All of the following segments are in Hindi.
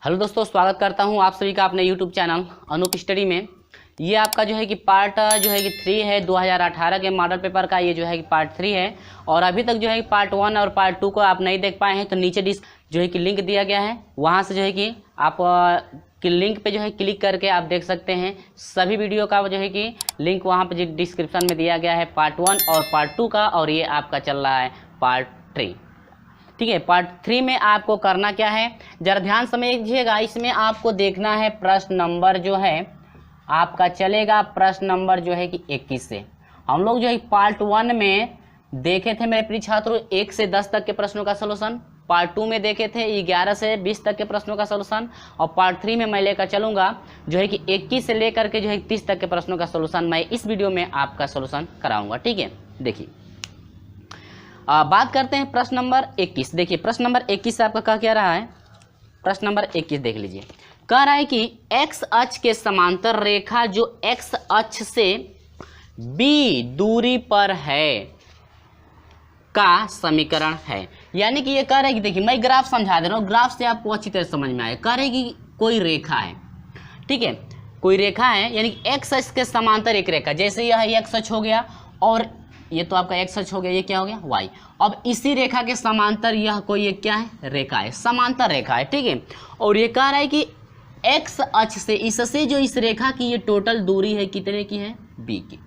हेलो दोस्तों, स्वागत करता हूं आप सभी का अपने यूट्यूब चैनल अनूप स्टडी में। ये आपका जो है कि पार्ट 3 है 2018 के मॉडल पेपर का। ये जो है कि पार्ट 3 है और अभी तक जो है कि पार्ट 1 और पार्ट 2 को आप नहीं देख पाए हैं तो नीचे जो है कि लिंक दिया गया है, वहाँ से जो है कि आप कि लिंक पे जो है क्लिक करके आप देख सकते हैं सभी वीडियो का जो है कि लिंक वहाँ पे डिस्क्रिप्शन में दिया गया है, पार्ट 1 और पार्ट 2 का। और ये आपका चल रहा है पार्ट 3। ठीक है, पार्ट 3 में आपको करना क्या है, जरा ध्यान समझिएगा। इसमें आपको देखना है प्रश्न नंबर जो है आपका चलेगा, प्रश्न नंबर जो है कि 21 से। हम लोग जो है पार्ट 1 में देखे थे मेरे प्रिय छात्रों 1 से 10 तक के प्रश्नों का सलूशन, पार्ट 2 में देखे थे 11 से 20 तक के प्रश्नों का सलूशन, और पार्ट 3 में मैं लेकर चलूंगा जो है कि 21 से लेकर के जो है 30 तक के प्रश्नों का सलूशन मैं इस वीडियो में आपका सलूशन कराऊंगा। ठीक है, देखिए बात करते हैं प्रश्न नंबर 21। देखिए प्रश्न नंबर 21 से आपका क्या रहा है, प्रश्न नंबर 21 देख लीजिए। कह रहा है कि x अक्ष के समांतर रेखा जो x अक्ष से b दूरी पर है का समीकरण है। यानी कि ये कह रहा है कि देखिए मैं ग्राफ समझा दे रहा हूँ, ग्राफ से आपको अच्छी तरह समझ में आए। कह रहे कि कोई रेखा है, ठीक है, कोई रेखा है यानी कि x अक्ष के समांतर एक रेखा, जैसे यह x अक्ष हो गया और ये तो आपका x अक्ष हो गया, ये क्या हो गया y। अब इसी रेखा के समांतर यह कोई एक क्या है, रेखा है, समांतर रेखा है। ठीक है, और ये कह रहा है कि x अक्ष से इससे जो इस रेखा की ये टोटल दूरी है कितने की है, b की।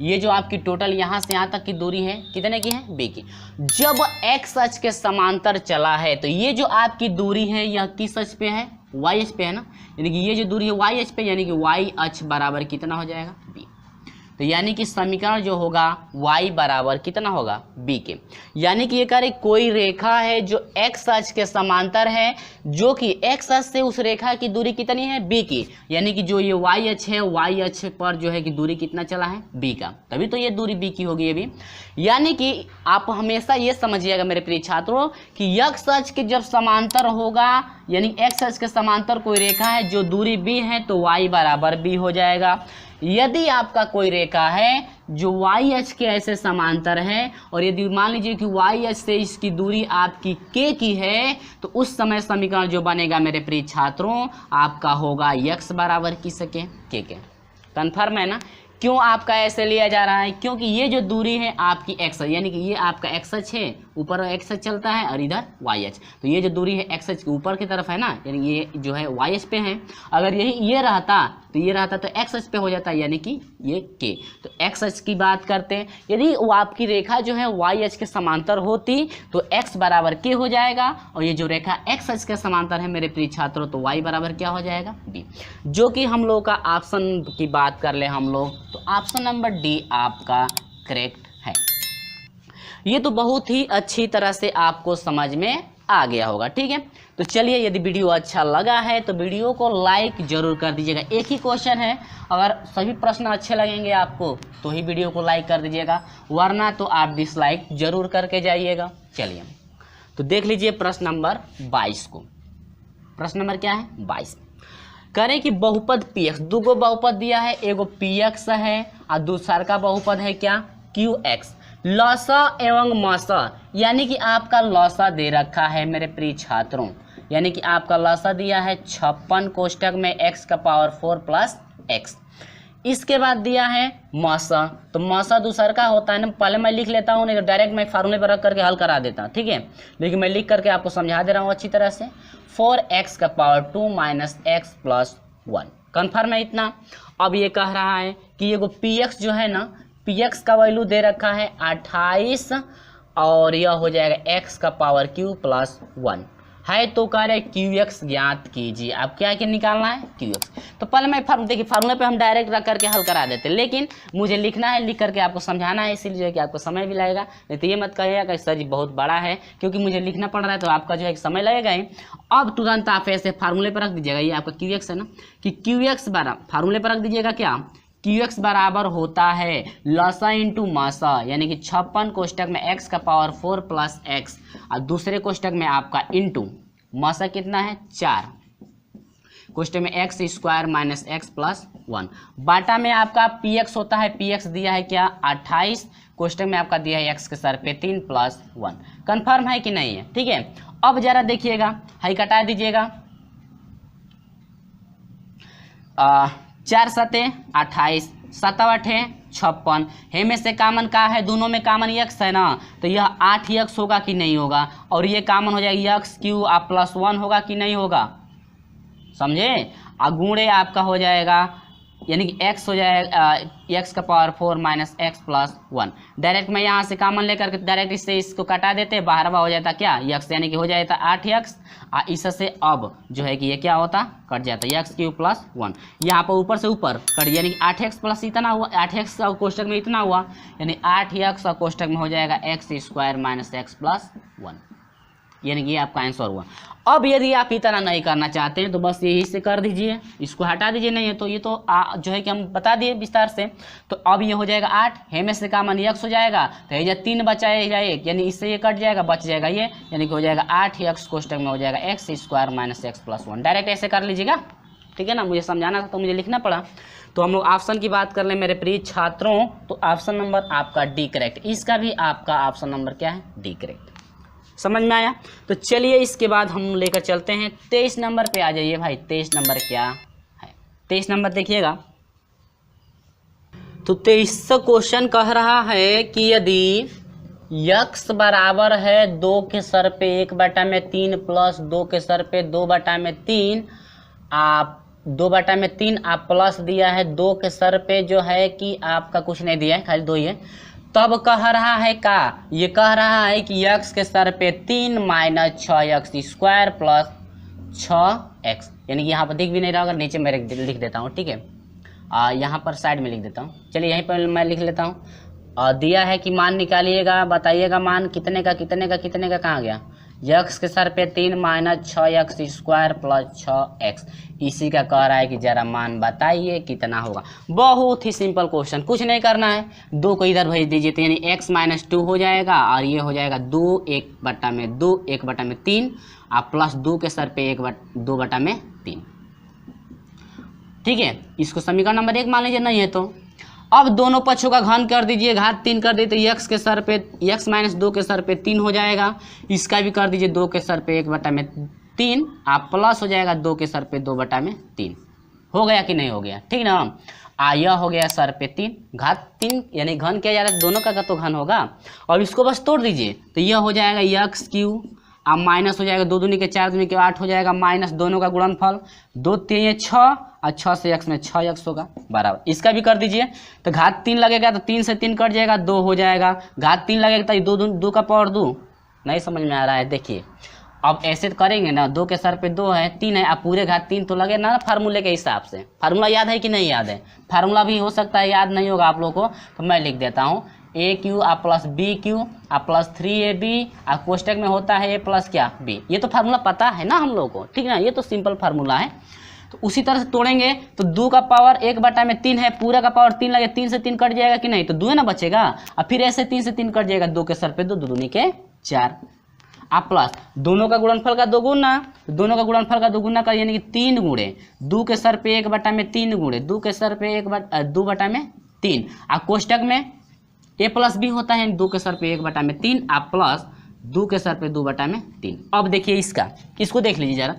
ये जो आपकी टोटल यहाँ से यहाँ तक की दूरी है कितने की है, b की। जब x अक्ष के समांतर चला है तो ये जो आपकी दूरी है यह किस अक्ष पे है, y अक्ष पे है ना। यानी कि ये जो दूरी है y अक्ष पे, यानी कि y अक्ष बराबर कितना हो जाएगा, b। तो यानी कि समीकरण जो होगा y बराबर कितना होगा, b के। यानी कि ये कह रहे कोई रेखा है जो x अक्ष के समांतर है, जो कि x अक्ष से उस रेखा की दूरी कितनी है, b की। यानी कि जो ये y अक्ष है, y अक्ष पर जो है कि दूरी कितना चला है, b का, तभी तो ये दूरी b की होगी ये भी। यानी कि आप हमेशा ये समझिएगा मेरे प्रिय छात्रों कि x अक्ष के जब समांतर होगा, यानी x अक्ष के समांतर कोई रेखा है जो दूरी b है तो y बराबर b हो जाएगा। यदि आपका कोई रेखा है जो y अक्ष के ऐसे समांतर है और यदि मान लीजिए कि y अक्ष से इसकी दूरी आपकी k की है तो उस समय समीकरण जो बनेगा मेरे प्रिय छात्रों आपका होगा x बराबर किस के, k के। कन्फर्म है ना। क्यों आपका ऐसे लिया जा रहा है, क्योंकि ये जो दूरी है आपकी x यानी कि ये आपका x अक्ष है, ऊपर x अक्ष चलता है और इधर y अक्ष, तो ये जो दूरी है x अक्ष के ऊपर की तरफ है ना, यानी ये जो है y अक्ष पे है। अगर यही ये रहता तो ये रहता तो x अक्ष पे हो जाता, यानी कि ये k। तो x अक्ष की बात करते हैं, यदि वो आपकी रेखा जो है y अक्ष के समांतर होती तो x बराबर k हो जाएगा, और ये जो रेखा x अक्ष के समांतर है मेरे प्रिय छात्रों तो y बराबर क्या हो जाएगा, b। जो कि हम लोग का ऑप्शन की बात कर ले हम लोग तो ऑप्शन नंबर डी आपका करेक्ट है। ये तो बहुत ही अच्छी तरह से आपको समझ में आ गया होगा। ठीक है, तो चलिए यदि वीडियो अच्छा लगा है तो वीडियो को लाइक जरूर कर दीजिएगा। एक ही क्वेश्चन है, अगर सभी प्रश्न अच्छे लगेंगे आपको तो ही वीडियो को लाइक कर दीजिएगा, वरना तो आप डिसलाइक जरूर करके जाइएगा। चलिए तो देख लीजिए प्रश्न नंबर 22 को। प्रश्न नंबर क्या है, 22। करें कि बहुपद px, दूगो बहुपद दिया है, एगो px है और दूसरा का बहुपद है क्या, qx। लसा एवं मसा, यानी कि आपका लसा दे रखा है मेरे प्रिय छात्रों, यानी कि आपका लसा दिया है 56 कोष्टक में x का पावर 4 प्लस x। इसके बाद दिया है मसा, तो मसा दूसरा का होता है ना, पहले मैं लिख लेता हूँ, नहीं तो डायरेक्ट मैं फार्मूले पर रख करके हल करा देता। ठीक है, लेकिन मैं लिख करके आपको समझा दे रहा हूँ अच्छी तरह से। 4x का power 2 minus x plus 1। Confirm है इतना। अब ये कह रहा है कि ये px जो है ना, px का वैल्यू दे रखा है 28 और यह हो जाएगा x का पावर q प्लस 1 है, तो कह रहे qx ज्ञात कीजिए। अब क्या क्या निकालना है, qx। तो पहले मैं देखिए फार्मूले पे हम डायरेक्ट रख करके हल करा देते, लेकिन मुझे लिखना है, लिख करके आपको समझाना है, इसीलिए कि आपको समय भी लगेगा। नहीं तो ये मत कहिएगा कि सर जी बहुत बड़ा है, क्योंकि मुझे लिखना पड़ रहा है तो आपका जो है समय लगेगा ही। अब तुरंत आप ऐसे फार्मूले पर रख दीजिएगा, ये आपका qx है ना, कि qx बराबर फार्मूले पर रख दीजिएगा क्या, qx बराबर होता है लसा इंटू मासा, यानी कि 56 कोष्टक में x का पावर 4 प्लस x और दूसरे कोष्टक में आपका इंटू मासा कितना है 4 कोष्टक में x square minus x plus 1 बाटा में आपका px होता है, px दिया है क्या 28 कोष्टक में आपका दिया है x के सर पे 3 प्लस 1। कन्फर्म है कि नहीं है। ठीक है, अब जरा देखिएगा, हाई कटा दीजिएगा, 4 सते 28, 7 8 56, हे में से कामन का है, दोनों में कामन यक्स है ना, तो यह 8 यक्स होगा कि नहीं होगा, और ये कामन हो जाएगा यक्स क्यू आप +1 होगा कि नहीं होगा, समझे। गुणे आपका हो जाएगा यानी कि x हो जाएगा x का power 4 minus x plus 1। Direct मैं यहाँ से कामन लेकर के डायरेक्ट इससे इसको कटा देते, बाहरवा हो जाता क्या x, यानी कि हो जाता 8x, इससे अब जो है कि ये क्या होता कट जाता x क्यू प्लस 1, यहाँ पर ऊपर से ऊपर कट, यानी कि 8x प्लस इतना हुआ, 8x का कोष्टक में इतना हुआ, यानी 8x का कोष्टक में हो जाएगा x square minus x plus 1, यानी कि ये आपका आंसर हुआ। अब यदि आप इतना नहीं करना चाहते हैं तो बस यही से कर दीजिए, इसको हटा दीजिए, नहीं है तो ये तो जो है कि हम बता दिए विस्तार से। तो अब ये हो जाएगा 8, हे में से कामन यक्स हो जाएगा, तो ये 3 बचाएगा 1, यानी इससे ये कट जाएगा, बच जाएगा ये, यानी कि हो जाएगा 8x कोष्टक में हो जाएगा x square minus x plus 1। Direct ऐसे कर लीजिएगा, ठीक है ना, मुझे समझाना था तो मुझे लिखना पड़ा। तो हम लोग ऑप्शन की बात कर लें मेरे प्रिय छात्रों, तो ऑप्शन नंबर आपका डी करेक्ट, इसका भी आपका ऑप्शन नंबर क्या है, डी करेक्ट। समझ में आया। तो चलिए इसके बाद हम लेकर चलते हैं 23 नंबर पे आ जाइए भाई। 23 नंबर क्या है, 23 नंबर देखिएगा। तो 23 क्वेश्चन कह रहा है कि यदि x बराबर है 2 के सर पे 1/3 प्लस 2 के सर पे 2/3, आप 2/3 आप प्लस दिया है 2 के सर पे जो है कि आपका कुछ नहीं दिया है, खाली 2 ही है, तब कह रहा है का, ये कह रहा है कि x के सर पे 3 minus 6x square plus 6x, यानी कि यहाँ पर दिख भी नहीं रहा होगा, नीचे मैं लिख देता हूँ, ठीक है, यहाँ पर साइड में लिख देता हूँ। चलिए यहीं पर मैं लिख लेता हूँ। दिया है कि मान निकालिएगा, बताइएगा मान कितने का कितने का कितने का, कहाँ गया, x के सर पे 3 minus 6x square plus 6x, इसी का कह रहा है कि जरा मान बताइए कितना होगा। बहुत ही सिंपल क्वेश्चन, कुछ नहीं करना है, 2 को इधर भेज दीजिए, तो यानी x माइनस 2 हो जाएगा, और ये हो जाएगा 2 1/2 1/3, आप प्लस 2 के सर पे 2/3, ठीक है। इसको समीकरण नंबर 1 मान लीजिए, नहीं है तो अब दोनों पक्षों का घन कर दीजिए, घात 3 कर दीजिए, तो x के सर पे x माइनस 2 के सर पे 3 हो जाएगा, इसका भी कर दीजिए 2 के सर पे 1/3, आप प्लस हो जाएगा 2 के सर पे 2/3, हो गया कि नहीं हो गया, ठीक ना। यह हो गया सर पे 3, घात 3 यानी घन किया जा रहा है, दोनों का तो घन होगा, और इसको बस तोड़ दीजिए, तो यह हो जाएगा x क्यू, अब माइनस हो जाएगा 2 दूनी के 4 दूनी के 8 हो जाएगा, माइनस दोनों का गुणनफल 2 3 6, और 6 से x में 6x होगा बराबर, इसका भी कर दीजिए, तो घात 3 लगेगा तो 3 से 3 कट जाएगा, 2 हो जाएगा, घात 3 लगेगा तो 2 का पावर 2, नहीं समझ में आ रहा है। देखिए अब ऐसे करेंगे ना, 2 के सर पे 2 है, 3 है, अब पूरे घात 3 तो लगे ना फार्मूले के हिसाब से। फार्मूला याद है कि नहीं याद है, फार्मूला भी हो सकता है याद नहीं होगा आप लोगों को, तो मैं लिख देता हूँ AQ आप प्लस BQ आप प्लस 3AB, आप कोष्टक में होता है A प्लस क्या B, ये तो फार्मूला पता है ना हम लोगों को, ठीक है ना, ये तो सिंपल फार्मूला है। तो उसी तरह से तोड़ेंगे, तो 2 का पावर 1/3 है, पूरा का पावर 3 लगे, 3 से 3 कट जाएगा कि नहीं, तो 2 ना बचेगा, और फिर ऐसे 3 से 3 कट जाएगा, 2 के सर पे 2 दूनी के 4, आप प्लस दोनों का गुणनफल का 2 गुना, दोनों का गुणनफल का 2 गुना कर, यानी कि 3 गुणे 2 के सर पे 1/3 गुणे 2 के सर पे 2/3, आप कोष्टक में A प्लस B होता है, 2 के सर पे 1/3, आप प्लस 2 के सर पे 2/3। अब देखिए इसको देख लीजिए जरा,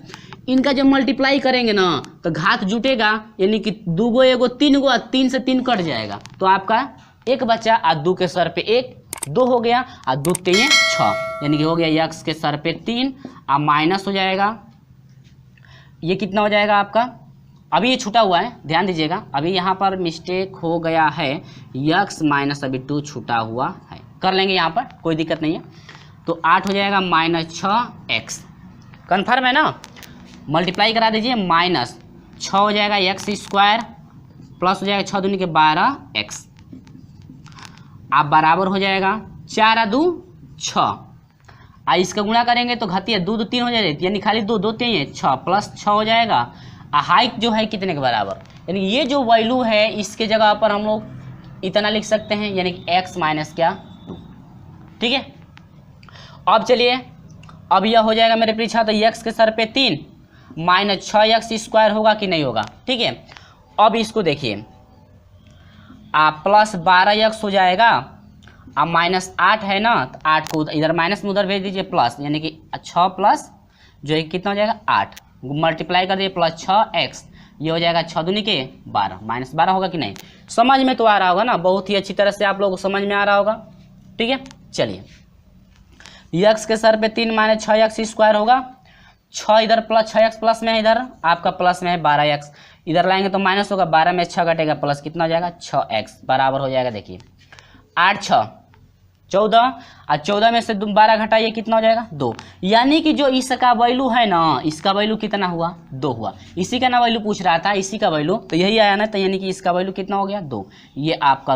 इनका जब मल्टीप्लाई करेंगे ना तो घात जुटेगा, यानी कि 2 गो 1 गो 3 गो, 3 से 3 कट जाएगा, तो आपका 1 बचा, और 2 के सर पे 1 2 हो गया, और 2 3 6, यानी कि हो गया x के सर पे 3, अब माइनस हो जाएगा, ये कितना हो जाएगा आपका, अभी ये छूटा हुआ है, ध्यान दीजिएगा, अभी यहाँ पर मिस्टेक हो गया है, x माइनस अभी 2 छूटा हुआ है, कर लेंगे यहाँ पर, कोई दिक्कत नहीं है। तो 8 हो जाएगा माइनस 6x, कन्फर्म है ना, मल्टीप्लाई करा दीजिए, माइनस 6 हो जाएगा x स्क्वायर, प्लस हो जाएगा 6 दूनी के 12x, आप बराबर हो जाएगा 4 2 6, इसका गुणा करेंगे तो घातीय 2 2 3 हो जाएगा, यानी खाली 2 2 3 है 6, प्लस 6 हो जाएगा, हाइट जो है कितने के बराबर, यानी ये जो वैल्यू है इसके जगह पर हम लोग इतना लिख सकते हैं, यानी कि x माइनस क्या 2, ठीक है। अब चलिए, अब यह हो जाएगा मेरे प्रिय छात्र, x के सर पे 3 माइनस 6x स्क्वायर होगा कि नहीं होगा, ठीक है। अब इसको देखिए, आप प्लस 12x हो जाएगा, अब माइनस 8 है ना, तो 8 को इधर माइनस में उधर भेज दीजिए प्लस, यानी कि 6 प्लस जो है कितना हो जाएगा 8, मल्टीप्लाई कर दिए प्लस 6x, ये हो जाएगा 6 दूनी के 12 -12 होगा कि नहीं। समझ में तो आ रहा होगा ना, बहुत ही अच्छी तरह से आप लोगों को समझ में आ रहा होगा। ठीक है, चलिए x के सर पे 3 - 6x स्क्वायर होगा। 6 इधर प्लस 6x प्लस में है, इधर आपका प्लस में है 12x, इधर लाएंगे तो माइनस होगा, 12 में 6 घटेगा प्लस कितना हो जाएगा 6x बराबर हो जाएगा। देखिए 8 6 14 और 14 में से 12 घटाइए कितना हो जाएगा 2। यानी कि जो इसका वैल्यू है ना, इसका वैल्यू कितना हुआ 2 हुआ। इसी का ना वैल्यू पूछ रहा था, इसी का वैल्यू तो यही आया ना, तो यानी कि इसका वैल्यू कितना हो गया 2। ये आपका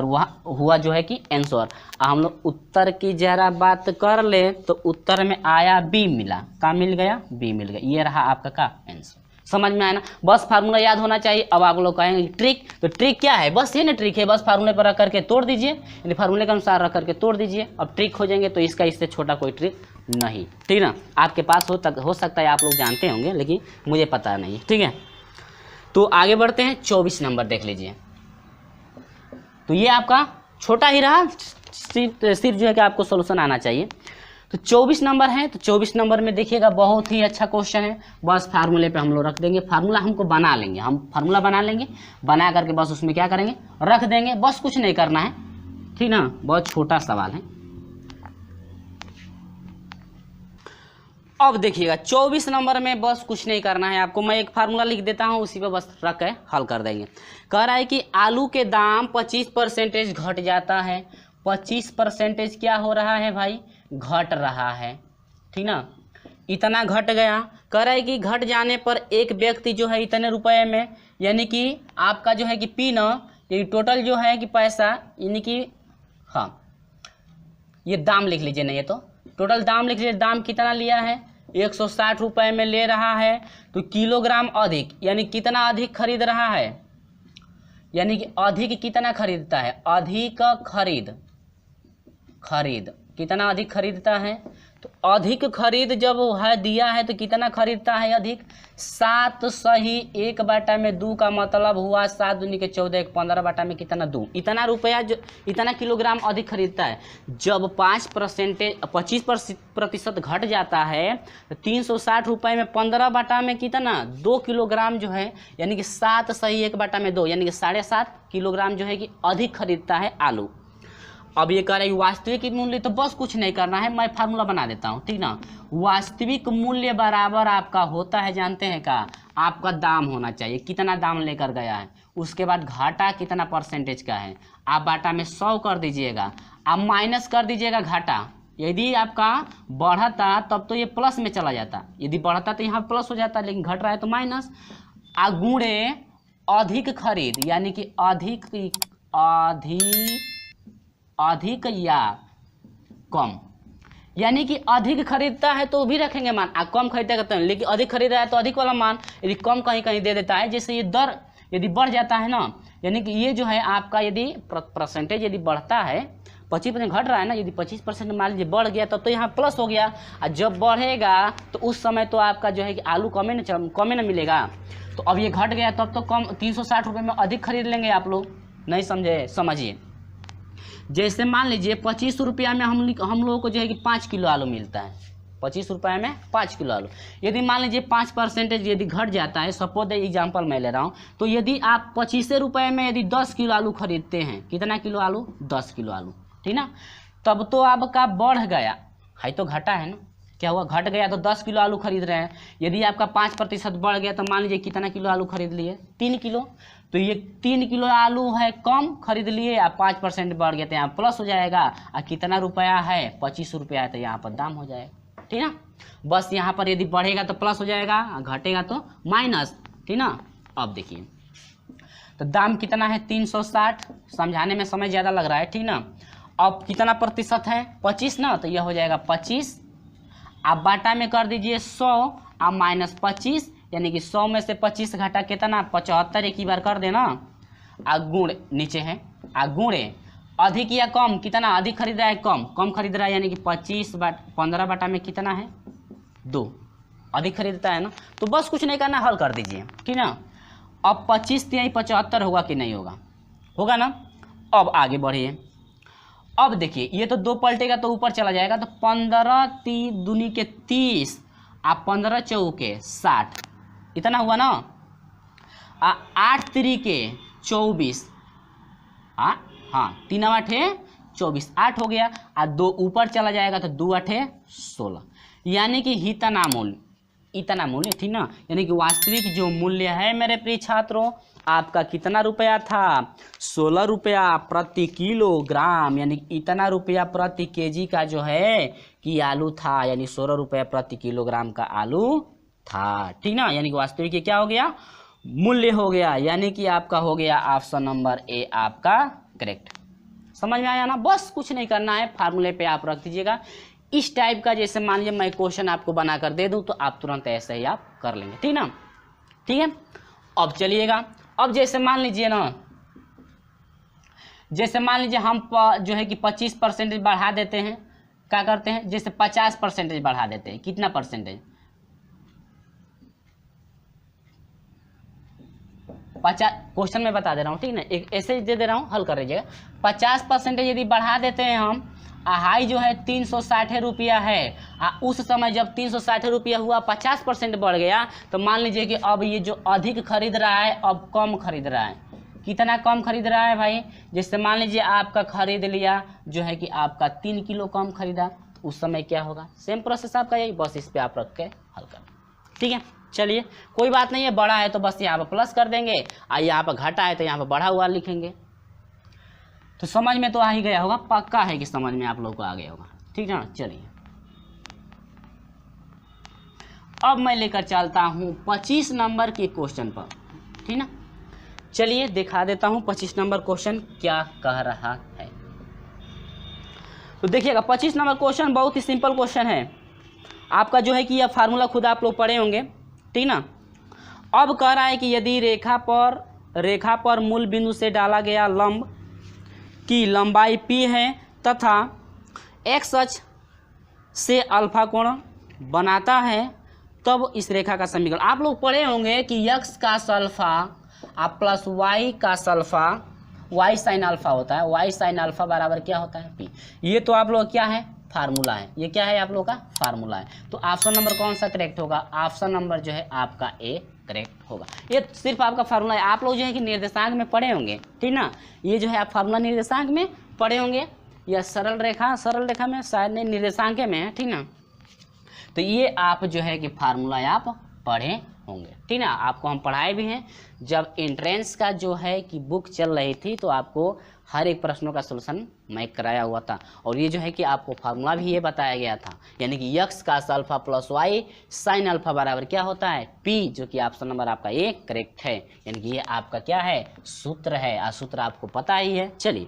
हुआ जो है कि आंसर। हम लोग उत्तर की जरा बात कर ले तो उत्तर में आया बी मिला, का मिल गया बी मिल गया। ये रहा आपका का आंसर। समझ में आया ना, बस फार्मूला याद होना चाहिए। अब आप लोग कहेंगे ट्रिक, तो ट्रिक क्या है, बस ये ना ट्रिक है, बस फार्मूले पर रख करके तोड़ दीजिए, यानी फार्मूले के अनुसार रख करके तोड़ दीजिए। अब ट्रिक हो जाएंगे तो इसका इससे छोटा कोई ट्रिक नहीं। ठीक ना, आपके पास हो सकता है आप लोग जानते होंगे, लेकिन मुझे पता नहीं। ठीक है, तो आगे बढ़ते हैं। 24 नंबर देख लीजिए। तो ये आपका छोटा ही रहा, सिर्फ जो है कि आपको सोल्यूशन आना चाहिए। तो 24 नंबर है, तो 24 नंबर में देखिएगा बहुत ही अच्छा क्वेश्चन है। बस फार्मूले पे हम लोग रख देंगे, फार्मूला हमको बना लेंगे, हम फार्मूला बना लेंगे, बना करके बस उसमें क्या करेंगे रख देंगे, बस कुछ नहीं करना है। ठीक ना, बहुत छोटा सवाल है। अब देखिएगा 24 नंबर में बस कुछ नहीं करना है आपको, मैं एक फार्मूला लिख देता हूँ, उसी पे बस रख के हल कर देंगे। कह रहा है कि आलू के दाम 25% घट जाता है। 25% क्या हो रहा है भाई, घट रहा है। ठीक ना, इतना घट गया। कह रहा है कि घट जाने पर एक व्यक्ति जो है इतने रुपए में, यानी कि आपका जो है कि पी न, ये टोटल जो है कि पैसा, यानी कि हाँ ये दाम लिख लीजिए, नहीं ये तो टोटल दाम लिख लीजिए। दाम कितना लिया है 160 रुपए में ले रहा है, तो किलोग्राम अधिक, यानी कितना अधिक खरीद रहा है, यानी कि अधिक कितना खरीदता है, अधिक खरीद कितना अधिक खरीदता है। तो अधिक खरीद जब है दिया है तो कितना खरीदता है अधिक, 7 सही 1/2 का मतलब हुआ 7 दूनी के 14, 15/में कितना 2, इतना रुपया जो इतना किलोग्राम अधिक खरीदता है। जब 25% घट जाता है तो 360 रुपये में 15 में कितना 2 किलोग्राम जो है, यानी कि 7 सही 1/2, यानी कि 7.5 किलोग्राम जो है कि अधिक खरीदता है आलू। अब ये कह रहे हैं वास्तविक मूल्य, तो बस कुछ नहीं करना है, मैं फार्मूला बना देता हूँ। ठीक ना, वास्तविक मूल्य बराबर आपका होता है, जानते हैं का, आपका दाम होना चाहिए, कितना दाम लेकर गया है, उसके बाद घाटा कितना परसेंटेज का है, आप बाटा में 100 कर दीजिएगा, आप माइनस कर दीजिएगा घाटा। यदि आपका बढ़ता तब तो ये प्लस में चला जाता, यदि बढ़ता तो यहाँ प्लस हो जाता, लेकिन घट रहा है तो माइनस। गुणे अधिक खरीद, यानी कि अधिक या कम, यानी कि अधिक खरीदता है तो भी रखेंगे मान, कम खरीदता करते हैं, लेकिन अधिक खरीद रहा है तो अधिक वाला मान, यदि कम कहीं कहीं दे देता है, जैसे ये दर यदि बढ़ जाता है ना, यानी कि ये जो है आपका यदि परसेंटेज यदि बढ़ता है, 25% घट रहा है ना, यदि 25% मान लीजिए बढ़ गया तब तो यहाँ प्लस हो गया, और जब बढ़ेगा तो उस समय तो आपका जो है कि आलू कमे न मिलेगा। तो अब ये घट गया तब तो कम 360 रुपये में अधिक खरीद लेंगे आप लोग। नहीं समझे, समझिए। जैसे मान लीजिए 25 रुपया में हम लोगों को जो है कि 5 किलो आलू मिलता है, 25 रुपये में 5 किलो आलू। यदि मान लीजिए 5% यदि घट जाता है, सपोज एग्जांपल मैं ले रहा हूँ, तो यदि आप 25 रुपये में यदि 10 किलो आलू खरीदते हैं, कितना किलो आलू 10 किलो आलू, ठीक ना, तब तो आपका बढ़ गया है, तो घटा है ना, क्या हुआ घट गया, तो 10 किलो आलू खरीद रहे हैं। यदि आपका 5% बढ़ गया तो मान लीजिए कितना किलो आलू खरीद लिए 3 किलो, तो ये 3 किलो आलू है कम खरीद लिए, आप 5% बढ़ गया तो यहाँ प्लस हो जाएगा, और कितना रुपया है 25 रुपया है, तो यहाँ पर दाम हो जाएगा। ठीक ना, बस यहाँ पर यदि बढ़ेगा तो प्लस हो जाएगा, घटेगा तो माइनस। ठीक ना, अब देखिए तो दाम कितना है 360, समझाने में समय ज़्यादा लग रहा है। ठीक ना, अब कितना प्रतिशत है 25 ना, तो यह हो जाएगा 25, आप बाटा में कर दीजिए 100 और माइनस 25, यानी कि 100 में से 25 घटा कितना 75, एक ही बार कर देना, आ गुण नीचे है, आ गुणे अधिक या कम, कितना अधिक खरीद रहा है कम खरीद रहा है, यानी कि 15 बाटा में कितना है 2, अधिक खरीदता है ना, तो बस कुछ नहीं करना, हल कर दीजिए। ठीक ना, अब 25 3 75 होगा कि नहीं होगा, होगा ना। अब आगे बढ़िए, अब देखिए ये तो 2 पलटेगा तो ऊपर चला जाएगा, तो 15 3 दूनी के 30, आप 15 चौके 60, इतना हुआ ना। 8 तरीके 24, हाँ 3 8 24, 8 हो गया। 2 ऊपर चला जाएगा तो 2 8 16, यानी कि इतना मूल्य थी ना, यानी कि वास्तविक जो मूल्य है मेरे प्रिय छात्रों आपका कितना रुपया था, 16 रुपया प्रति किलोग्राम, यानी इतना रुपया प्रति केजी का जो है कि आलू था, यानी 16 रुपया प्रति किलोग्राम का आलू था, ठीक ना। यानी कि वास्तविक ये क्या हो गया, मूल्य हो गया, यानी कि आपका हो गया ऑप्शन नंबर ए आपका करेक्ट। समझ में आया ना, बस कुछ नहीं करना है, फार्मूले पे आप रख दीजिएगा। इस टाइप का जैसे मान लीजिए मैं क्वेश्चन आपको बना कर दे दूं तो आप तुरंत ऐसे ही आप कर लेंगे, ठीक ना। ठीक है, अब चलिएगा, अब जैसे मान लीजिए ना, जैसे मान लीजिए हम जो है कि 25% बढ़ा देते हैं, क्या करते हैं, जैसे 50% बढ़ा देते हैं, कितना परसेंटेज, 50, क्वेश्चन में बता दे रहा हूँ, ठीक ना, एक ऐसे दे दे रहा हूँ, हल कर लीजिएगा। 50% यदि बढ़ा देते हैं हम, हाई जो है 360 रुपया है, उस समय जब 360 रुपया हुआ 50% बढ़ गया, तो मान लीजिए कि अब ये जो अधिक खरीद रहा है अब कम खरीद रहा है। कितना कम खरीद रहा है भाई, जैसे मान लीजिए आपका खरीद लिया जो है कि आपका 3 किलो कम खरीदा, उस समय क्या होगा, सेम प्रोसेस आपका यही, बस इस पर आप रख के हल कर, ठीक है। चलिए कोई बात नहीं है, बड़ा है तो बस यहाँ पर प्लस कर देंगे, यहाँ पर घटा है तो यहाँ पर बढ़ा हुआ लिखेंगे। तो समझ में तो आ ही गया होगा, पक्का है कि समझ में आप लोग को आ गया होगा, ठीक है ना। चलिए अब मैं लेकर चलता हूँ 25 नंबर के क्वेश्चन पर, ठीक ना। चलिए दिखा देता हूँ 25 नंबर क्वेश्चन क्या कह रहा है। तो देखिएगा 25 नंबर क्वेश्चन बहुत ही सिंपल क्वेश्चन है, आपका जो है कि यह फार्मूला खुद आप लोग पढ़े होंगे, ठीक ना। अब कह रहा है कि यदि रेखा पर मूल बिंदु से डाला गया लंब की लंबाई p है तथा x अक्ष से अल्फा कोण बनाता है, तब इस रेखा का समीकरण, आप लोग पढ़े होंगे कि x का सल्फा प्लस y का सल्फा, y साइन अल्फा होता है, y साइन अल्फा बराबर क्या होता है p। ये तो आप लोग क्या है, फार्मूला है, ये क्या है आप लोग का फार्मूला है। तो ऑप्शन नंबर कौन सा करेक्ट होगा, ऑप्शन नंबर जो है आपका ए करेक्ट होगा। ये सिर्फ आपका फार्मूला है, आप लोग जो है कि निर्देशांक में पढ़े होंगे, ठीक ना, ये जो है आप फार्मूला निर्देशांक में पढ़े होंगे, या सरल रेखा में शायद नहीं, निर्देशांक में है, ठीक ना। तो ये आप जो है कि फार्मूला आप पढ़े होंगे, ठीक ना, आपको हम पढ़ाए भी हैं। जब एंट्रेंस का जो है कि बुक चल रही थी तो आपको हर एक प्रश्नों का सलूशन मैं कराया हुआ था, और ये जो है कि आपको फार्मूला भी ये बताया गया था, यानी कि x का alpha plus y sine alpha बराबर क्या होता है p, जो कि ऑप्शन नंबर आपका ए करेक्ट है, यानी कि ये आपका क्या है, सूत्र है, और सूत्र आपको पता ही है। चलिए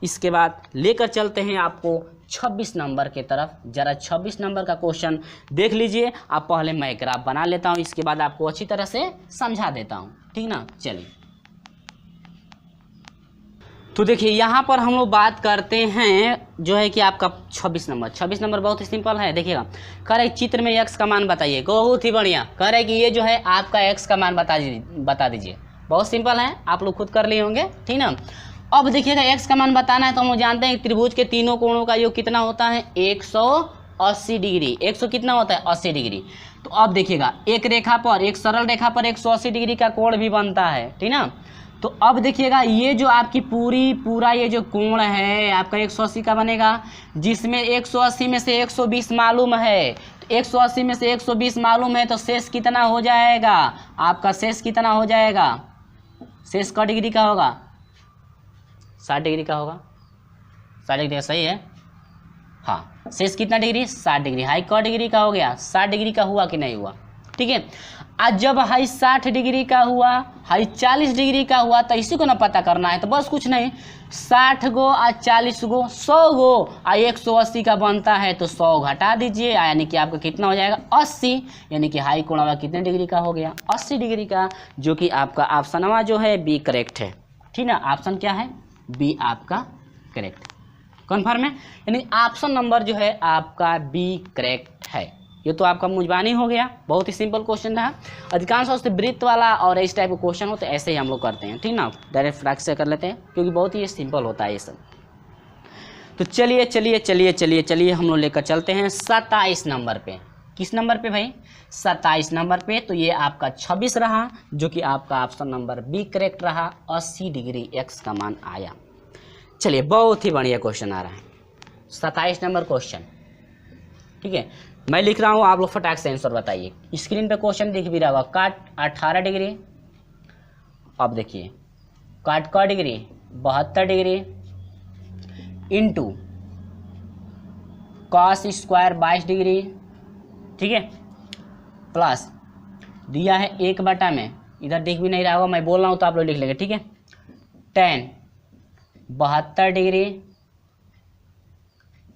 इसके बाद लेकर चलते हैं आपको 26 नंबर के तरफ। जरा 26 नंबर का क्वेश्चन देख लीजिए, आप पहले मैं ग्राफ बना लेता हूँ, इसके बाद आपको अच्छी तरह से समझा देता हूँ, ठीक ना। चलिए तो देखिए यहाँ पर हम लोग बात करते हैं जो है कि आपका 26 नंबर बहुत ही सिंपल है। देखिएगा कह रहे चित्र में x का मान बताइए, बहुत ही बढ़िया। कह रहे कि ये जो है आपका x का मान बता दीजिए, बहुत सिंपल है, आप लोग खुद कर लिए होंगे, ठीक ना। अब देखिएगा x का मान बताना है तो हम लोग जानते हैं त्रिभुज के तीनों कोणों का योग कितना होता है, 180 डिग्री। 100 कितना होता है, 80 डिग्री। तो अब देखिएगा एक रेखा पर, एक सरल रेखा पर 180 डिग्री का कोण भी बनता है, ठीक ना। तो अब देखिएगा ये जो आपकी पूरा ये जो कोण है आपका 180 का बनेगा, जिसमें 180 में से 120 मालूम है, तो 180 में से 120 मालूम है, तो शेष कितना हो जाएगा आपका, शेष कितना हो जाएगा, शेष का डिग्री का होगा, 60 डिग्री का होगा, 60 डिग्री का सही है, हाँ। शेष कितना डिग्री, 60 डिग्री। हाई का डिग्री का हो गया, 60 डिग्री का हुआ कि नहीं हुआ, ठीक है। आज जब हाई 60 डिग्री का हुआ, हाई 40 डिग्री का हुआ, तो इसी को ना पता करना है। तो बस कुछ नहीं, 60 गो और 40 गो 100 गो और 180 का बनता है, तो 100 घटा दीजिए, यानी कि आपका कितना हो जाएगा 80, यानी कि हाई कोण वाला कितने डिग्री का हो गया, 80 डिग्री का, जो कि आपका ऑप्शन नंबर जो है बी करेक्ट है, ठीक ना। ऑप्शन क्या है, बी आपका करेक्ट, कन्फर्म है, यानी ऑप्शन नंबर जो है आपका बी करेक्ट है। ये तो आपका मुजबानी हो गया, बहुत ही सिंपल क्वेश्चन रहा। अधिकांश से वृत्त वाला और इस टाइप का क्वेश्चन हो तो ऐसे ही हम लोग करते हैं, ठीक ना, डायरेक्ट फ्रैक्ट से कर लेते हैं, क्योंकि बहुत ही सिंपल होता है ये सब। तो चलिए हम लोग लेकर चलते हैं 27 नंबर पे। किस नंबर पे भाई? 27 नंबर पे। तो ये आपका 26 रहा, जो कि आपका ऑप्शन नंबर बी करेक्ट रहा। 80 डिग्री एक्स का मान आया। चलिए, बहुत ही बढ़िया क्वेश्चन आ रहा है, 27 नंबर क्वेश्चन। ठीक है, मैं लिख रहा हूँ, आप लोग फटाक से आंसर बताइए। स्क्रीन पे क्वेश्चन दिख भी रहा होगा। काट 18 डिग्री, अब देखिए काट का degree 72 degree into cos square 22 degree, ठीक है, प्लस दिया है 1 में, इधर दिख भी नहीं रहा होगा, मैं बोल रहा हूँ तो आप लोग लिख लेंगे, ठीक है, tan 72 degree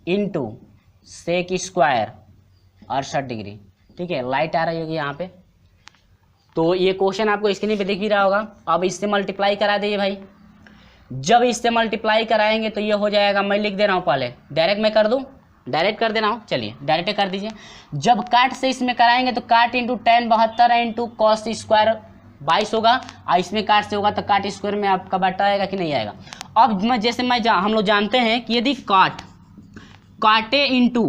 into sec square 68 degree. ठीक है, लाइट आ रही होगी यहाँ पे। तो ये क्वेश्चन आपको स्क्रीन पे दिख भी रहा होगा। अब इससे मल्टीप्लाई करा दीजिए भाई। जब इससे मल्टीप्लाई कराएंगे तो ये हो जाएगा, मैं लिख दे रहा हूँ पहले, डायरेक्ट मैं कर दूँ, डायरेक्ट कर दे रहा हूँ। चलिए डायरेक्ट कर दीजिए। जब काट से इसमें कराएंगे तो काट into tan 72 into cos square 22 होगा, और इसमें काट से होगा तो काट स्क्वायर में आपका बटा आएगा कि नहीं आएगा। अब मैं जैसे हम लोग जानते हैं कि यदि काटे इंटू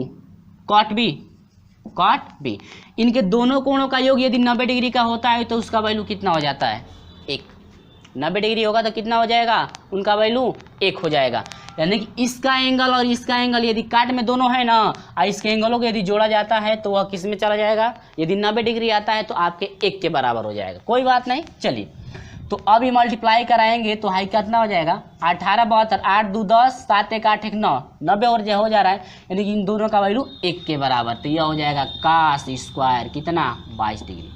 कॉट बी, इनके दोनों कोणों का योग यदि 90 डिग्री का होता है तो उसका वैल्यू कितना हो जाता है? 1। 90 डिग्री होगा तो कितना हो जाएगा? उनका वैल्यू 1 हो जाएगा। यानी कि इसका एंगल और इसका एंगल यदि काट में दोनों है ना, और इसके एंगलों को यदि जोड़ा जाता है तो वह किस में चला जाएगा? यदि 90 डिग्री आता है तो आपके 1 के बराबर हो जाएगा। कोई बात नहीं। चलिए, तो अब ये मल्टीप्लाई कराएंगे तो हाई कितना हो जाएगा? 18 72, 8 2 10, 7 1 8 1 9, 90 और जो हो जा रहा है, यानी कि इन दोनों का वैल्यू 1 के बराबर। तो यह हो जाएगा कास स्क्वायर कितना? 22 डिग्री।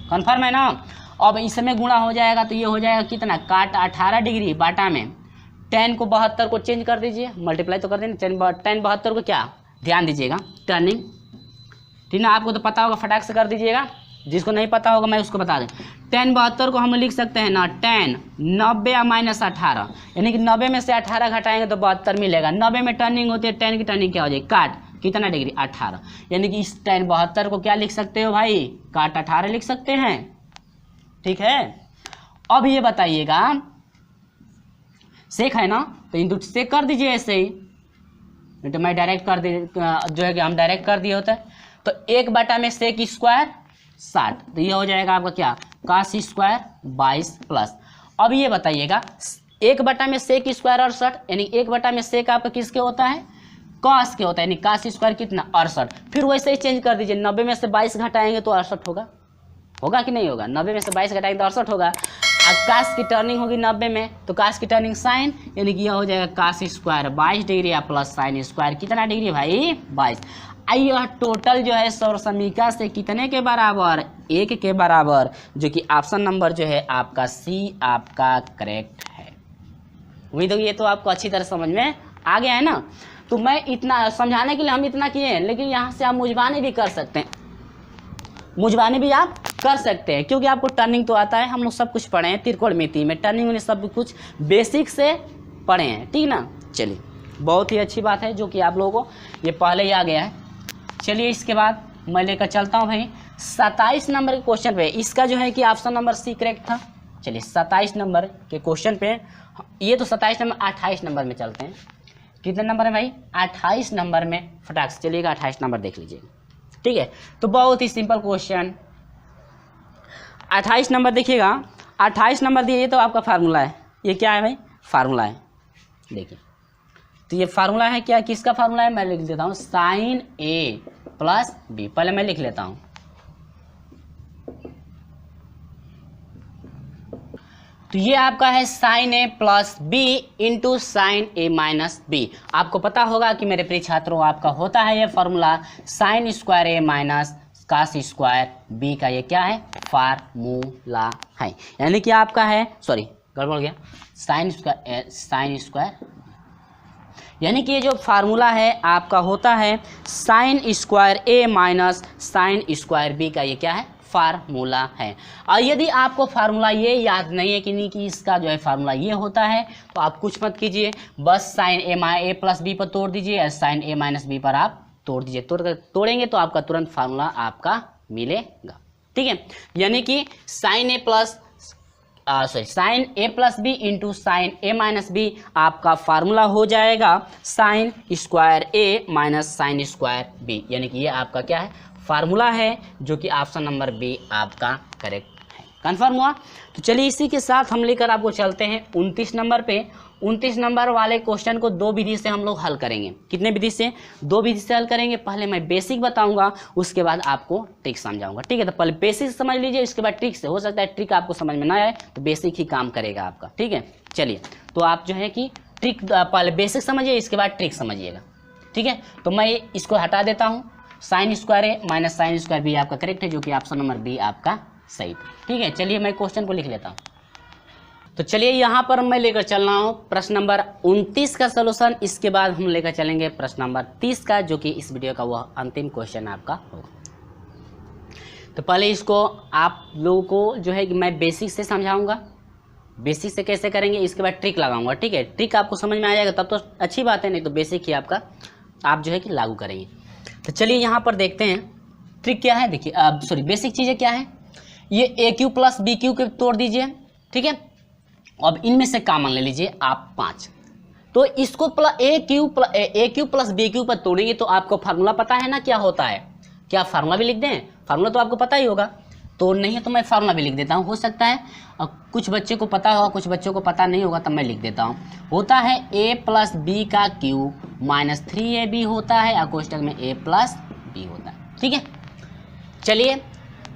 कन्फर्म है ना? अब इसमें गुणा हो जाएगा तो ये हो जाएगा कितना? काट 18 डिग्री बाटा में tan को 72 को चेंज कर दीजिए, मल्टीप्लाई तो कर देना। tan 72 को क्या ध्यान दीजिएगा, टर्निंग, ठीक ना? आपको तो पता होगा, फटाक से कर दीजिएगा। जिसको नहीं पता होगा मैं उसको बता दें। tan 72 को हम लिख सकते हैं ना, tan 90 माइनस 18, यानी कि 90 में से 18 घटाएंगे तो 72 मिलेगा। 90 में टर्निंग होती है, tan की टर्निंग क्या हो जाएगी? काट कितना डिग्री? 18। यानी कि इस tan 72 को क्या लिख सकते हो भाई? काट 18 लिख सकते हैं। ठीक है, अब ये बताइएगा, सेक है ना, तो इंटू सेक कर दीजिए ऐसे ही, तो मैं डायरेक्ट कर दे, जो है कि हम डायरेक्ट कर दिए होता है। तो 1 बटा में सेक स्क्वायर 60, तो ये हो जाएगा आपका क्या? Cos square 22 plus. अब ये बताइएगा, 1 बटा में सेक स्क्वायर 68, यानी 1 बटा में सेक आपका किसके होता है? कॉस के होता है, यानी कास स्क्वायर कितना? 68। फिर वैसे ही चेंज कर दीजिए, 90 में से 22 घटाएंगे तो 68 होगा कि नहीं होगा? 90 में से 22 घटाएंगे तो 68 होगा। अब कास की टर्निंग होगी 90 में, तो कास की टर्निंग साइन, यानी कि यह हो जाएगा कास स्क्वायर 22 डिग्री या प्लस साइन स्क्वायर कितना डिग्री भाई? 22। यह टोटल जो है सौर समीकरण से कितने के बराबर? 1 के बराबर, जो कि ऑप्शन नंबर जो है आपका सी आपका करेक्ट है। उम्मीद होगी ये तो आपको अच्छी तरह समझ में आ गया है ना। तो मैं इतना समझाने के लिए हम इतना किए हैं, लेकिन यहाँ से आप मुझबानी भी कर सकते हैं, मुझबानी भी आप कर सकते हैं, क्योंकि आपको टर्निंग तो आता है। हम लोग सब कुछ पढ़े हैं, त्रिकोणमिति में टर्निंग में सब कुछ बेसिक से पढ़े हैं, ठीक ना। चलिए, बहुत ही अच्छी बात है जो कि आप लोगों को ये पहले ही आ गया है। चलिए, इसके बाद मैं लेकर चलता हूँ भाई 27 नंबर के क्वेश्चन पे। इसका जो है कि ऑप्शन नंबर सी करेक्ट था। चलिए, 27 नंबर के क्वेश्चन पे, ये तो 27 नंबर, 28 नंबर में चलते हैं। कितने नंबर है भाई? 28 नंबर में फटाक से चलिएगा, 28 नंबर देख लीजिए, ठीक है। तो बहुत ही सिंपल क्वेश्चन, 28 नंबर देखिएगा। 28 नंबर दिए, ये तो आपका फार्मूला है। ये क्या है भाई? फार्मूला है। देखिए, तो ये फार्मूला है क्या? किसका फार्मूला है? मैं लिख देता हूँ, साइन ए प्लस बी। पहले मैं लिख लेता हूँ, तो ये आपका है साइन ए प्लस बी इंटू साइन ए माइनस बी। आपको पता होगा कि मेरे प्रिय छात्रों, आपका होता है ये फॉर्मूला साइन स्क्वायर ए माइनस कास स्क्वायर बी का। ये क्या है? फार्मूला है। यानी कि आपका है, सॉरी गड़बड़ गया, साइन स्क्वायर, यानी कि ये जो फार्मूला है आपका होता है साइन स्क्वायर ए माइनस साइन स्क्वायर बी का। ये क्या है? फार्मूला है। और यदि आपको फार्मूला ये याद नहीं है कि इसका जो है फार्मूला ये होता है, तो आप कुछ मत कीजिए, बस साइन ए प्लस बी पर तोड़ दीजिए, और साइन ए माइनस बी पर आप तोड़ दीजिए। तोड़ेंगे तो आपका तुरंत फार्मूला आपका मिलेगा, ठीक है। यानी कि साइन ए प्लस बी इंटू साइन ए माइनस बी आपका फार्मूला हो जाएगा साइन स्क्वायर ए माइनस साइन स्क्वायर बी। यानी कि ये आपका क्या है? फार्मूला है, जो कि ऑप्शन नंबर बी आपका करेक्ट है। कन्फर्म हुआ? तो चलिए इसी के साथ हम लेकर आपको चलते हैं 29 नंबर पे। 29 नंबर वाले क्वेश्चन को दो विधि से हम लोग हल करेंगे। कितने विधि से? दो विधि से हल करेंगे। पहले मैं बेसिक बताऊंगा, उसके बाद आपको ट्रिक समझाऊंगा। ठीक है, तो पहले बेसिक समझ लीजिए, इसके बाद ट्रिक से। हो सकता है ट्रिक आपको समझ में ना आए तो बेसिक ही काम करेगा आपका। ठीक है, चलिए तो आप जो है कि ट्रिक पहले बेसिक समझिए, इसके बाद ट्रिक समझिएगा। ठीक है, तो मैं इसको हटा देता हूँ। साइन स्क्वायर है माइनस साइन स्क्वायर भी आपका करेक्ट है, जो कि ऑप्शन नंबर बी आपका सही। ठीक है, चलिए मैं क्वेश्चन को लिख लेता हूँ। तो चलिए यहाँ पर मैं लेकर चल रहा हूँ प्रश्न नंबर 29 का सलूशन। इसके बाद हम लेकर चलेंगे प्रश्न नंबर 30 का, जो कि इस वीडियो का वह अंतिम क्वेश्चन आपका होगा। तो पहले इसको आप लोगों को जो है कि मैं बेसिक से समझाऊंगा। बेसिक से कैसे करेंगे, इसके बाद ट्रिक लगाऊंगा। ठीक है, ट्रिक आपको समझ में आ जाएगा तब तो अच्छी बात है, नहीं तो बेसिक ही आपका आप जो है कि लागू करेंगे। तो चलिए यहाँ पर देखते हैं ट्रिक क्या है। देखिए सॉरी बेसिक चीज़ें क्या है। ये ए क्यू प्लस बी क्यू के तोड़ दीजिए। ठीक है, अब इनमें से कॉमन ले लीजिए आप 5। तो इसको ए क्यू प्लस बी क्यू पर तोड़ेंगे तो आपको फार्मूला पता है ना क्या होता है। क्या फार्मूला भी लिख दें? फार्मूला तो आपको पता ही होगा। तो नहीं है तो मैं फार्मूला भी लिख देता हूँ। हो सकता है कुछ बच्चे को पता होगा, कुछ बच्चों को पता नहीं होगा, तब मैं लिख देता हूँ। होता है a प्लस बी का क्यूब माइनस 3ab होता है, और कोष्टक में a प्लस बी होता है। ठीक है, चलिए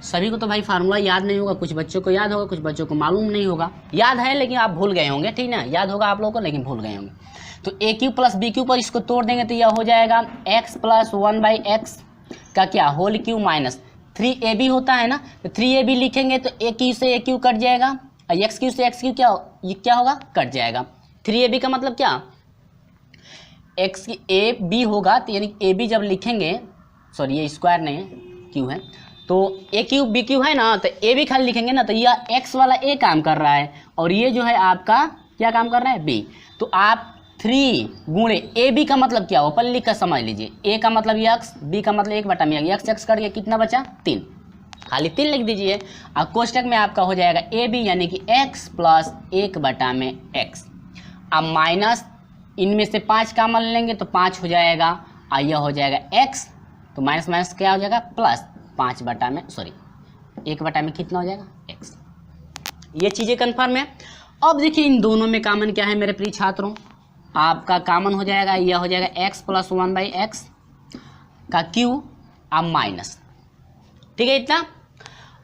सभी को तो भाई फार्मूला याद नहीं होगा, कुछ बच्चों को याद होगा, कुछ बच्चों को मालूम नहीं होगा। याद है लेकिन आप भूल गए होंगे। ठीक ना, याद होगा आप लोगों को लेकिन भूल गए होंगे। तो ए क्यू प्लस बी क्यू पर इसको तोड़ देंगे तो यह हो जाएगा x प्लस 1/x का क्या होल क्यू माइनस 3ab होता है ना। तो 3ab लिखेंगे तो ए क्यू से ए क्यू कट जाएगा, और एक्स क्यू से एक्स क्यू क्या होगा, कट जाएगा। 3ab का मतलब क्या, एक्स की ए बी होगा, तो यानी ए बी जब लिखेंगे, सॉरी ये स्क्वायर नहीं है क्यू है, तो ए क्यू बी क्यू है ना, तो ए बी खाली लिखेंगे ना, तो यह एक्स वाला ए काम कर रहा है और ये जो है आपका क्या काम कर रहा है, बी। तो आप 3 गुणे ए बी का मतलब क्या हो, पहले लिख कर समझ लीजिए। ए का मतलब एक्स, बी का मतलब 1/में एक्स, एक्स कट गया, कितना बचा 3, खाली 3 लिख दीजिए। और कोष्टक में आपका हो जाएगा ए बी यानी कि x प्लस 1/x। अब माइनस इनमें से 5 कॉमन लेंगे तो 5 हो जाएगा, और यह हो जाएगा x, तो माइनस माइनस क्या हो जाएगा प्लस 1/में कितना हो जाएगा x। ये चीज़ें कन्फर्म है। अब देखिए इन दोनों में कॉमन क्या है मेरे प्रिय छात्रों, आपका कॉमन हो जाएगा, यह हो जाएगा x प्लस 1/x का क्यू अब माइनस। ठीक है इतना।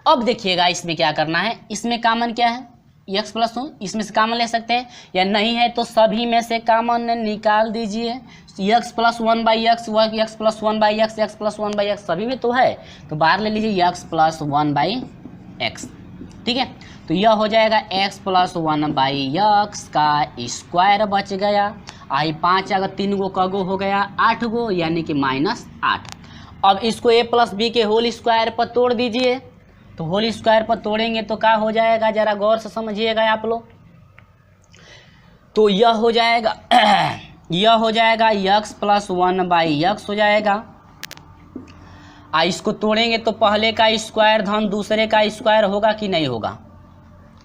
अब देखिएगा इसमें क्या करना है, इसमें कॉमन क्या है x प्लस 1, इसमें से कॉमन ले सकते हैं या नहीं है तो सभी में से कॉमन निकाल दीजिए। x plus 1/x, x plus 1/x, x plus 1/x सभी में तो है, तो बाहर ले लीजिए x प्लस 1/x। ठीक है, तो यह हो जाएगा x प्लस 1/x का स्क्वायर बच गया। आई 5 अगर 3 गो का गो हो गया 8 गो, यानी कि -8। अब इसको a प्लस बी के होल स्क्वायर पर तोड़ दीजिए। तो होल स्क्वायर पर तोड़ेंगे तो क्या हो जाएगा, जरा गौर से समझिएगा आप लोग। तो यह हो जाएगा यह हो जाएगा x प्लस 1/x हो जाएगा। इसको तोड़ेंगे तो पहले का स्क्वायर धन दूसरे का स्क्वायर होगा कि नहीं होगा,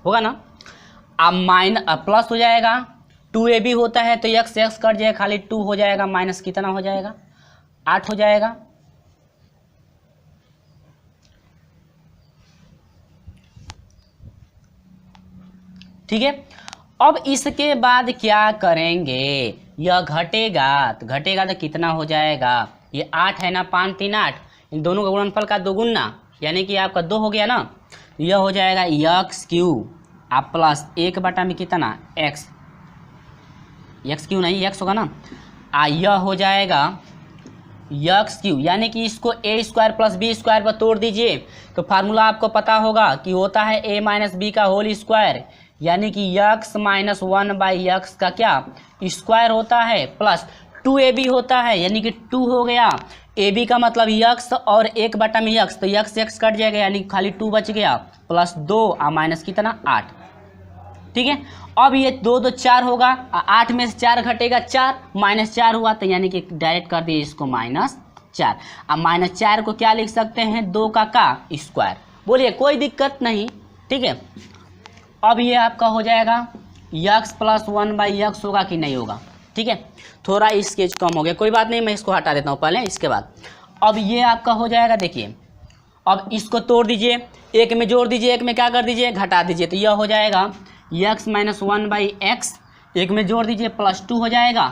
होगा ना। अब प्लस हो जाएगा, 2ab होता है तो x कट जाएगा, खाली 2 हो जाएगा, माइनस कितना हो जाएगा 8 हो जाएगा। ठीक है, अब इसके बाद क्या करेंगे, यह घटेगा तो कितना हो जाएगा, ये 8 है ना, 5 3 8, इन दोनों का गुणनफल का 2 गुना, यानी कि आपका 2 हो गया ना। यह हो जाएगा एक्स क्यू आप प्लस 1/में कितना एक्स, एक्स क्यू नहीं एक्स होगा ना। यह हो जाएगा एक्स क्यू, यानी कि इसको ए स्क्वायर प्लस बी स्क्वायर पर तोड़ दीजिए। तो फार्मूला आपको पता होगा कि होता है a माइनस बी का होल स्क्वायर, यानी कि x माइनस 1/x का क्या स्क्वायर होता है, प्लस 2ab होता है, यानी कि 2 हो गया। ab का मतलब x और 1/में x, तो x कट जाएगा, यानी खाली 2 बच गया, प्लस 2 और माइनस कितना 8। ठीक है, अब ये 2 2 4 होगा, 8 में से 4 घटेगा 4, -4 हुआ, तो यानी कि डायरेक्ट कर दिए इसको -4। अब -4 को क्या लिख सकते हैं, 2 का स्क्वायर। बोलिए कोई दिक्कत नहीं। ठीक है, अब ये आपका हो जाएगा x प्लस 1/x होगा कि नहीं होगा। ठीक है, थोड़ा स्केच कम हो गया, कोई बात नहीं, मैं इसको हटा देता हूँ पहले, इसके बाद अब ये आपका हो जाएगा, देखिए अब इसको तोड़ दीजिए, एक में जोड़ दीजिए, एक में क्या कर दीजिए, घटा दीजिए, तो यह हो जाएगा x माइनस 1/x, एक में जोड़ दीजिए +2 हो जाएगा,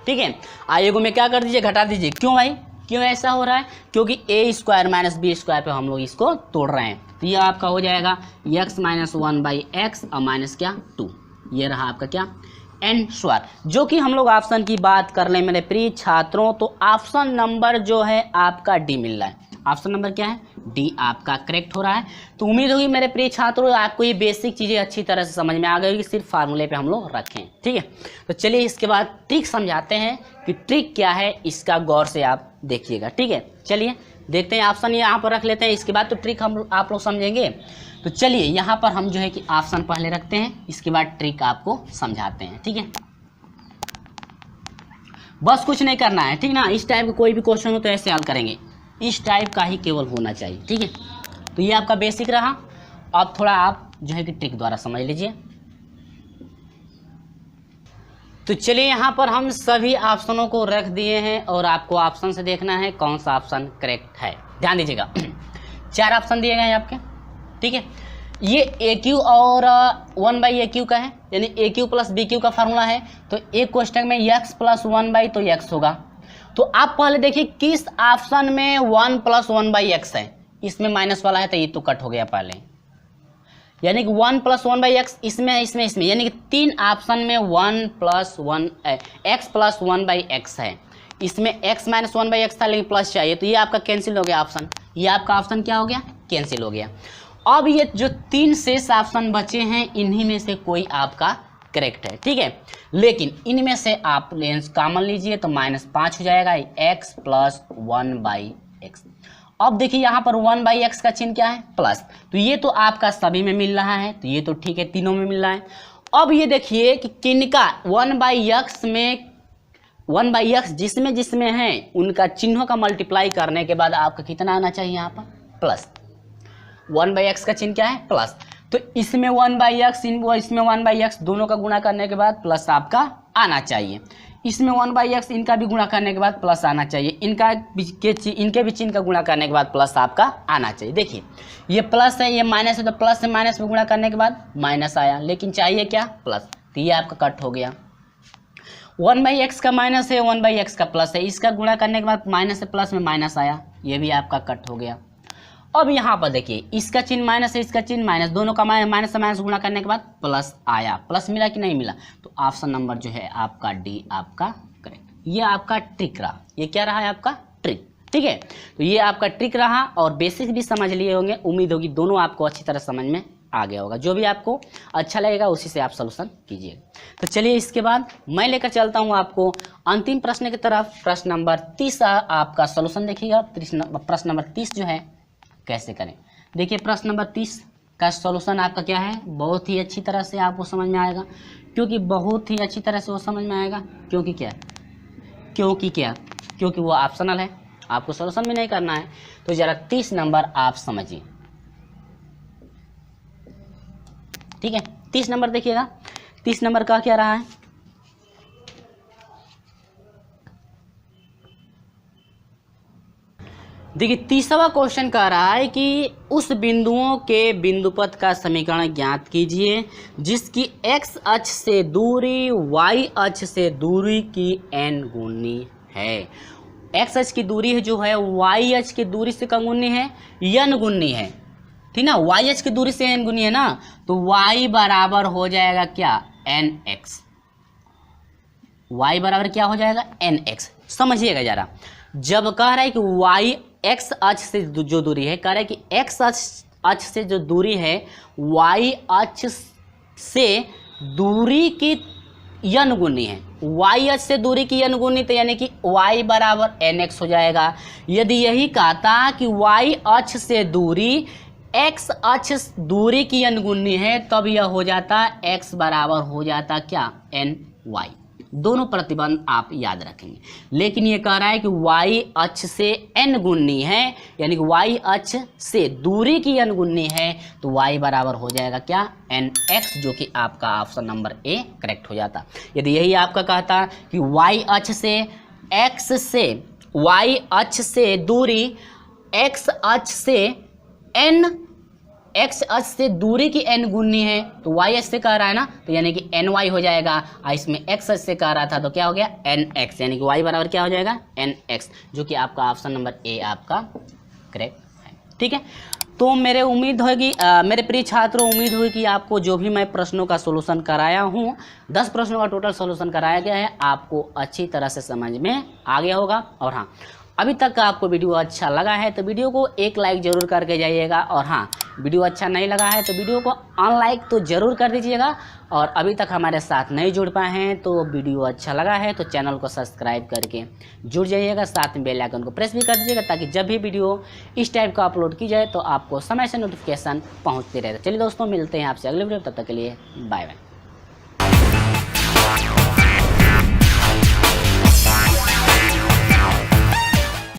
ठीक है। आएगो में क्या कर दीजिए, घटा दीजिए। क्यों भाई, क्यों ऐसा हो रहा है, क्योंकि a² माइनस b² पे हम लोग इसको तोड़ रहे हैं। तो यह आपका हो जाएगा x माइनस 1/x और माइनस क्या 2, ये रहा आपका क्या आंसर। जो कि हम लोग ऑप्शन की बात कर लें मेरे प्रिय छात्रों, तो ऑप्शन नंबर जो है आपका डी मिल रहा है। ऑप्शन नंबर क्या है, डी आपका करेक्ट हो रहा है। तो उम्मीद होगी मेरे प्रिय छात्रों आपको ये बेसिक चीज़ें अच्छी तरह से समझ में आ गई, सिर्फ फार्मूले पे हम लोग रखें, ठीक है। तो चलिए इसके बाद ट्रिक समझाते हैं कि ट्रिक क्या है, इसका गौर से आप देखिएगा, ठीक है। चलिए देखते हैं, ऑप्शन यहाँ पर रख लेते हैं, इसके बाद तो ट्रिक हम आप लोग समझेंगे। तो चलिए यहाँ पर हम जो है कि ऑप्शन पहले रखते हैं, इसके बाद ट्रिक आपको समझाते हैं, ठीक है। बस कुछ नहीं करना है, ठीक ना। इस टाइप का कोई भी क्वेश्चन हो तो ऐसे हल करेंगे, इस टाइप का ही केवल होना चाहिए, ठीक है। तो ये आपका बेसिक रहा। अब थोड़ा आप जो है कि ट्रिक द्वारा समझ लीजिए। तो चलिए यहाँ पर हम सभी ऑप्शनों को रख दिए हैं और आपको ऑप्शन से देखना है कौन सा ऑप्शन करेक्ट है। ध्यान दीजिएगा 4 ऑप्शन दिए गए हैं आपके, ठीक है। ये AQ और 1/AQ का है, यानी AQ प्लस BQ का फार्मूला है। तो एक क्वेश्चन में x प्लस 1/ तो x होगा। तो आप पहले देखिए किस ऑप्शन में 1 प्लस 1/x है, इसमें माइनस वाला है तो ये तो कट हो गया पहले, यानी कि 1 प्लस 1/x इसमें, यानी कि 3 ऑप्शन में 1 प्लस 1 x प्लस 1/x है। इसमें x माइनस 1/x था लेकिन प्लस चाहिए, तो ये आपका कैंसिल हो गया ऑप्शन, ये आपका ऑप्शन क्या हो गया, कैंसिल हो गया। अब ये जो 3 शेष ऑप्शन बचे हैं इन्हीं में से कोई आपका करेक्ट है, ठीक है। लेकिन इनमें से आप लेंस कॉमन लीजिए तो -5 हो जाएगा, x प्लस 1/x। अब देखिए यहाँ पर 1/x का चिन्ह क्या है, प्लस, तो ये तो आपका सभी में मिल रहा है, तो ये तो ठीक है, तीनों में मिल रहा है। अब ये देखिए कि किनका 1/x में 1/x जिसमें जिसमें है उनका चिन्हों का मल्टीप्लाई करने के बाद आपका कितना आना चाहिए, यहाँ पर प्लस। 1/x का चिन्ह क्या है, प्लस, तो इसमें 1/x इसमें 1/x दोनों का गुणा करने के बाद प्लस आपका आना चाहिए। इसमें 1/x इनका भी गुणा करने के बाद प्लस आना चाहिए, इनके भी चिन्ह का गुणा करने के बाद प्लस आपका आना चाहिए। देखिए ये प्लस है, ये माइनस है, तो प्लस से माइनस में गुणा करने के बाद माइनस आया, लेकिन चाहिए क्या, प्लस, तो ये आपका कट हो गया। 1/x का माइनस है, 1/x का प्लस है, इसका गुणा करने के बाद माइनस से प्लस में माइनस आया, ये भी आपका कट हो गया। अब यहाँ पर देखिए इसका चिन्ह माइनस है, इसका चिन्ह माइनस, दोनों का माइनस से माइनस गुणा करने के बाद प्लस आया, प्लस मिला कि नहीं मिला, तो ऑप्शन नंबर जो है आपका डी आपका करेक्ट। ये आपका ट्रिक रहा, ये क्या रहा है आपका ट्रिक, ठीक है। तो ये आपका ट्रिक रहा और बेसिक भी समझ लिए होंगे, उम्मीद होगी दोनों आपको अच्छी तरह समझ में आ गया होगा। जो भी आपको अच्छा लगेगा उसी से आप सलूशन कीजिएगा। तो चलिए इसके बाद मैं लेकर चलता हूँ आपको अंतिम प्रश्न की तरफ। प्रश्न नंबर 30 आपका सलूशन देखिएगा। प्रश्न नंबर 30 जो है कैसे करें, देखिए प्रश्न नंबर 30 का सॉल्यूशन आपका क्या है, बहुत ही अच्छी तरह से आपको समझ में आएगा, क्योंकि बहुत ही अच्छी तरह से वो समझ में आएगा। क्योंकि वो ऑप्शनल है, आपको सॉल्यूशन भी नहीं करना है। तो जरा 30 नंबर आप समझिए, ठीक है। 30 नंबर देखिएगा, 30 नंबर का क्या रहा है, देखिए 30वां क्वेश्चन कह रहा है कि उस बिंदुओं के बिंदुपथ का समीकरण ज्ञात कीजिए जिसकी x अक्ष से दूरी y अक्ष से दूरी की n गुनी है। x अक्ष की दूरी है जो है y अक्ष की दूरी से कम गुनी है, n गुनी है, ठीक ना। y अक्ष की दूरी से n गुनी है ना, तो y बराबर हो जाएगा क्या, nx। y बराबर क्या हो जाएगा, nx। समझिएगा जरा, जब कह रहा है कि y x अक्ष से जो दूरी है, कह रहा है कि x अक्ष से जो दूरी है y अक्ष से दूरी की n गुनी है, y अक्ष से दूरी की n गुनी, तो यानी कि y बराबर nx हो जाएगा। यदि यही कहता कि y अक्ष से दूरी x अक्ष दूरी की n गुनी है, तब यह हो जाता x बराबर हो जाता क्या, ny। दोनों प्रतिबंध आप याद रखेंगे, लेकिन ये कह रहा है कि y अक्ष से n गुनी है, यानी कि y अक्ष से दूरी की n गुनी है, तो y बराबर हो जाएगा क्या, nx, जो कि आपका ऑप्शन नंबर ए करेक्ट हो जाता। यदि यही आपका कहता कि y अक्ष से x से y अक्ष से दूरी x अक्ष से n, x अक्ष से दूरी की n गुनी है, तो y अक्ष से कह रहा है ना, तो यानी कि ny हो जाएगा। इसमें x अक्ष से कह रहा था तो क्या हो गया nx, यानी कि y बराबर क्या हो जाएगा nx, जो कि आपका ऑप्शन नंबर ए आपका करेक्ट है। ठीक है, तो मेरे उम्मीद होगी मेरे प्रिय छात्रों, उम्मीद होगी कि आपको जो भी मैं प्रश्नों का सोल्यूशन कराया हूँ, 10 प्रश्नों का टोटल सोल्यूशन कराया गया है, आपको अच्छी तरह से समझ में आ गया होगा। और हाँ, अभी तक का आपको वीडियो अच्छा लगा है तो वीडियो को एक लाइक ज़रूर करके जाइएगा, और हाँ, वीडियो अच्छा नहीं लगा है तो वीडियो को अनलाइक तो ज़रूर कर दीजिएगा। और अभी तक हमारे साथ नहीं जुड़ पाए हैं तो वीडियो अच्छा लगा है तो चैनल को सब्सक्राइब करके जुड़ जाइएगा, साथ में बेल आइकन को प्रेस भी कर दीजिएगा, ताकि जब भी वीडियो इस टाइप का अपलोड की जाए तो आपको समय से नोटिफिकेशन पहुँचते रहेगा। चलिए दोस्तों, मिलते हैं आपसे अगले वीडियो, तब तक के लिए बाय बाय।